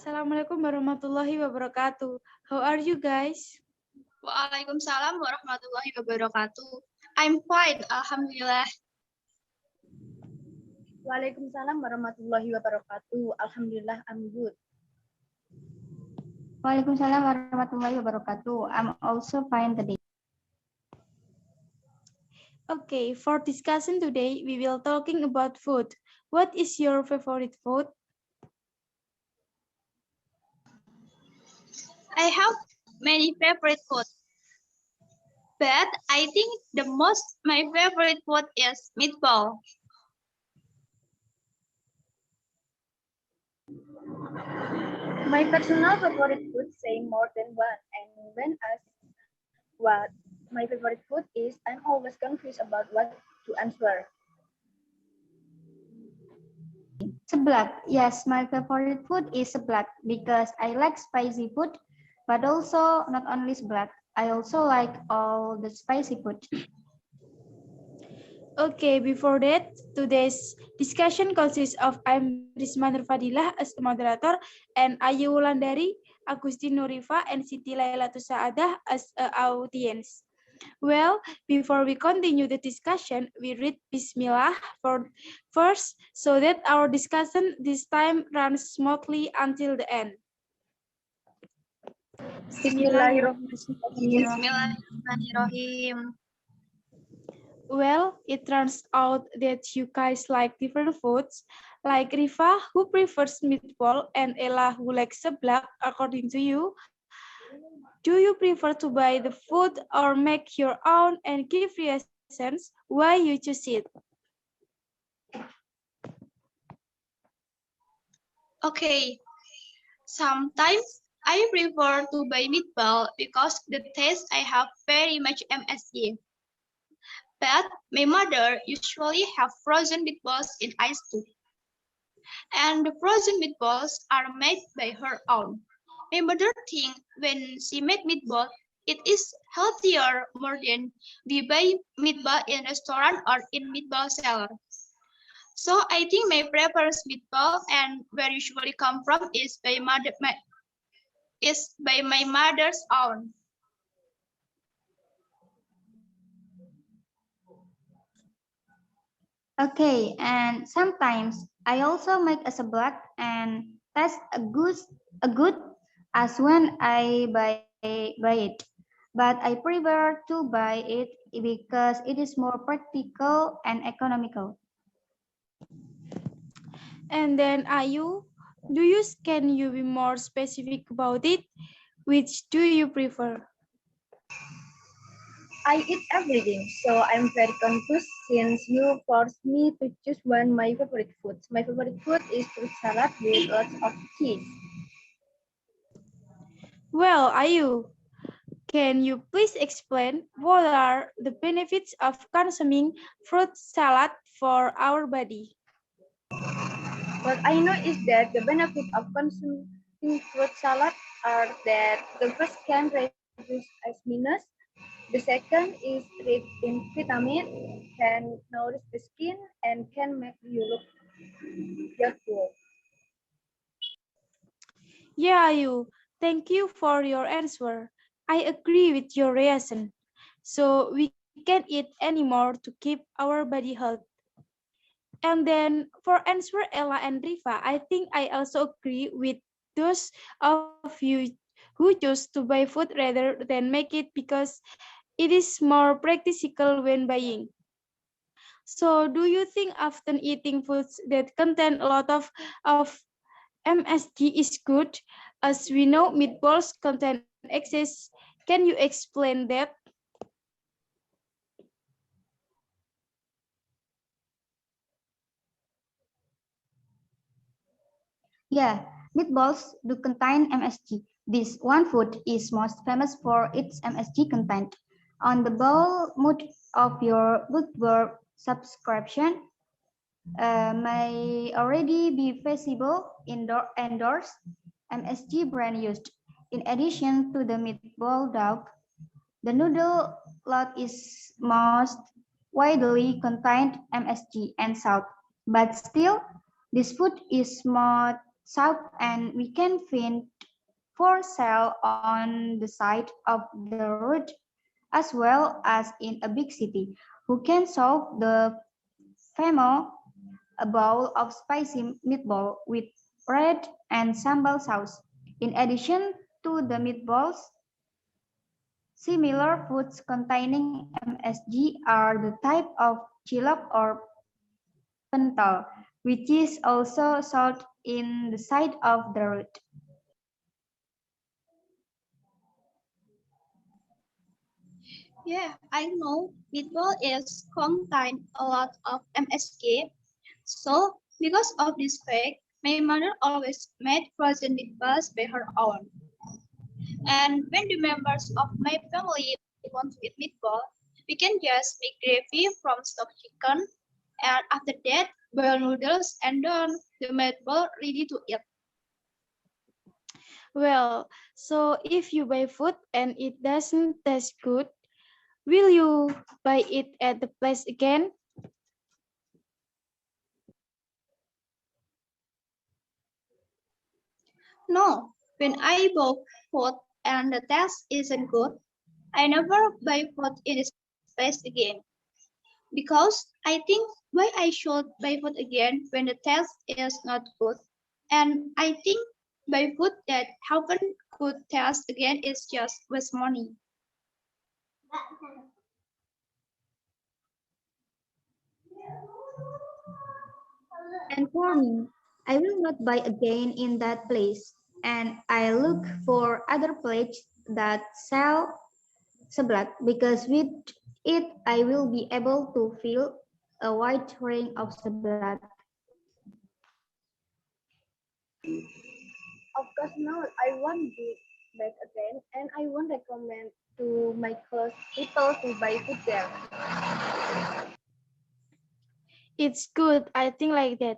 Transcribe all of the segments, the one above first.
Assalamualaikum warahmatullahi wabarakatuh. How are you guys? Waalaikumsalam warahmatullahi wabarakatuh. I'm fine, alhamdulillah. Waalaikumsalam warahmatullahi wabarakatuh. Alhamdulillah, I'm good. Waalaikumsalam warahmatullahi wabarakatuh. I'm also fine today. Okay, for discussion today, we will talking about food. What is your favorite food? I have many favorite food, but I think my favorite food is meatball. My personal favorite food say more than one, and when asked what my favorite food is, I'm always confused about what to answer. Seblak. Yes, my favorite food is seblak because I like spicy food, but also not only seblak. I also like all the spicy food. Okay, before that, today's discussion consists of I'm Rizma Nur as the moderator and Ayu Wulandari, Agustin Nurifa, and Siti Lailatus S as an audience. Well, before we continue the discussion, we read Bismillah first so that our discussion this time runs smoothly until the end. Bismillahirrahmanirrahim. Well, it turns out that you guys like different foods, like Rifa, who prefers meatball, and Ella, who likes seblak, according to you. Do you prefer to buy the food or make your own and give reasons why you choose it? Okay, sometimes I prefer to buy meatball because the taste I have very much MSG. But my mother usually have frozen meatballs in ice too. And the frozen meatballs are made by her own. My mother thinks when she made meatball, it is healthier more than we buy meatball in restaurant or in meatball seller. So I think my preference meatball and where usually come from is by my mother's own. Okay, and sometimes I also make a seblak and taste a good as when I buy it. But I prefer to buy it because it is more practical and economical. And then can you be more specific about it? Which do you prefer? I eat everything, so I'm very confused since you forced me to choose one my favorite foods. My favorite food is fruit salad with lots of cheese. Well, Ayu, can you please explain what are the benefits of consuming fruit salad for our body? What I know is that the benefit of consuming fruit salad are that the first can reduce minus. The second is rich in vitamin, can nourish the skin, and can make you look youthful. Yeah, Ayu, thank you for your answer. I agree with your reason. So we can't eat anymore to keep our body healthy. And then for answer Ella and Rifa, I think I also agree with those of you who choose to buy food rather than make it because it is more practical when buying. So do you think often eating foods that contain a lot of MSG is good? As we know, meatballs contain excess. Can you explain that? Yeah, meatballs do contain MSG. This one food is most famous for its MSG content. On the bowl mode of your bookworm subscription may already be visible indoors MSG brand used. In addition to the meatball dough, the noodle lot is most widely contained MSG and salt, but still, this food is shop and we can find for sale on the side of the road as well as in a big city. Who can solve the famous a bowl of spicy meatball with red and sambal sauce. In addition to the meatballs, similar foods containing MSG are the type of cilok or pentol, which is also sold in the side of the road. Yeah, I know meatball is contain a lot of MSG. So, because of this fact, my mother always made frozen meatballs by her own. And when the members of my family want to eat meatball, we can just make gravy from stock chicken, and after that, boil noodles, and then the meatball ready to eat. Well, so if you buy food and it doesn't taste good, will you buy it at the place again? No, when I buy food and the taste isn't good, I never buy food in this place again. Because I think why I should buy food again when the taste is not good. And I think buy food that haven't good taste again is just waste money. And for me, I will not buy again in that place, and I look for other places that sell seblak because with it I will be able to feel a wide range of seblak. Of course not. I won't do that again, and I won't recommend to my close people to buy food there. It's good, I think like that,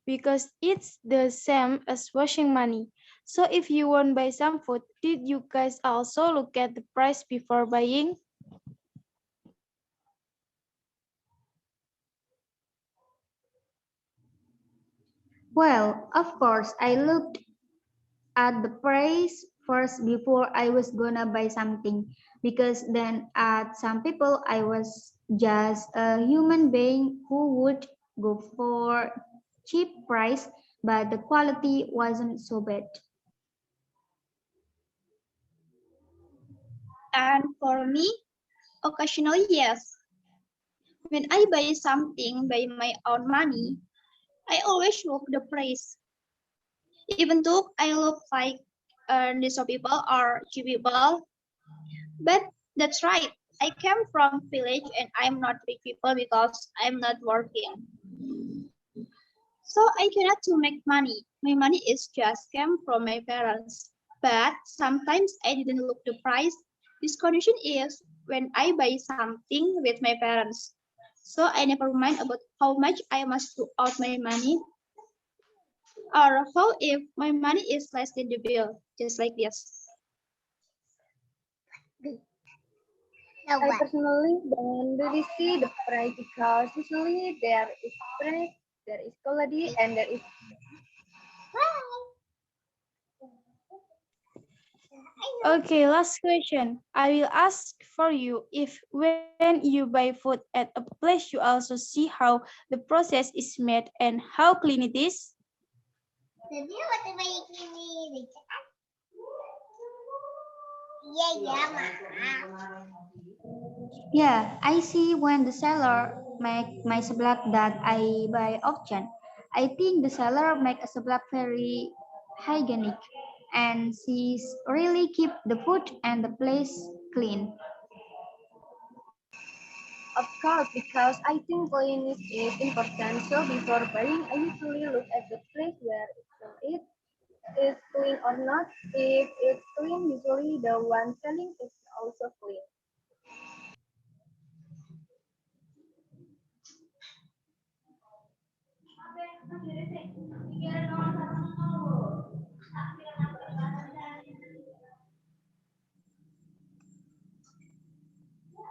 because it's the same as washing money. So if you want to buy some food, did you guys also look at the price before buying? Well, of course, I looked at the price first before I was gonna buy something because then at some people I was just a human being who would go for cheap price but the quality wasn't so bad. And for me, occasionally yes. When I buy something by my own money, I always look the price. Even though I look like these people are cheap people, but that's right. I came from village and I'm not rich people because I'm not working. So I cannot to make money. My money is just came from my parents. But sometimes I didn't look the price. This condition is when I buy something with my parents. So I never mind about how much I must do out my money or how if my money is less than the bill, just like this. I personally don't really see the price because usually there is price, there is quality, and there is Okay, last question. I will ask for you if when you buy food at a place you also see how the process is made and how clean it is. Yeah, I see when the seller make my seblak that I buy often. I think the seller make a seblak very hygienic and she's really keep the food and the place clean. of course because I think cleanliness is important. So before buying, I usually look at the place where it is clean or not. If it's clean, usually the one selling is also clean.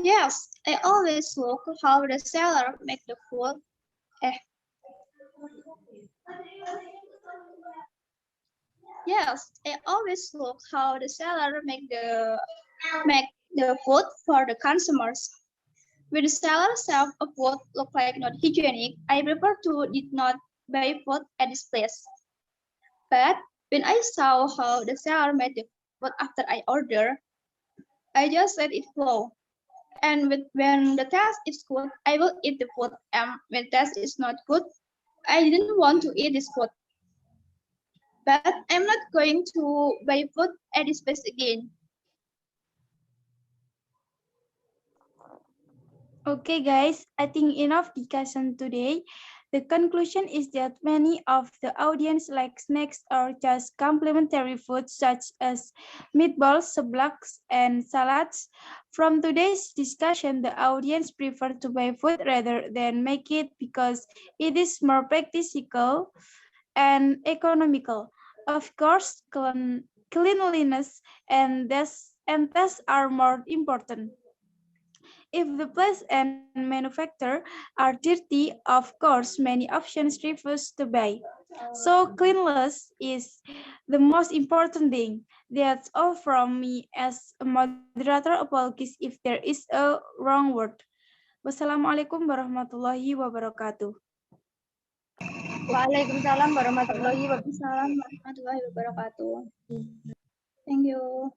Yes, I always look how the seller make the food. Eh, Yes, I always look how the seller make the food for the consumers. When the seller serve a food look like not hygienic, I prefer to did not buy food at this place. But when I saw how the seller made the food after I order, I just let it flow. And when the taste is good, I will eat the food. And when the taste is not good, I didn't want to eat this food. But I'm not going to buy food at this place again. Okay, guys, I think enough discussion today. The conclusion is that many of the audience like snacks or just complementary foods such as meatballs, sublaks, and salads. From today's discussion, the audience prefer to buy food rather than make it because it is more practical and economical. Of course, cleanliness and tests are more important. If the place and manufacturer are dirty, of course, many options refuse to buy. So cleanliness is the most important thing. That's all from me as a moderator. Apologies if there is a wrong word. Wassalamualaikum warahmatullahi wabarakatuh. Waalaikumsalam warahmatullahi wabarakatuh. Waalaikumsalam warahmatullahi wabarakatuh. Thank you.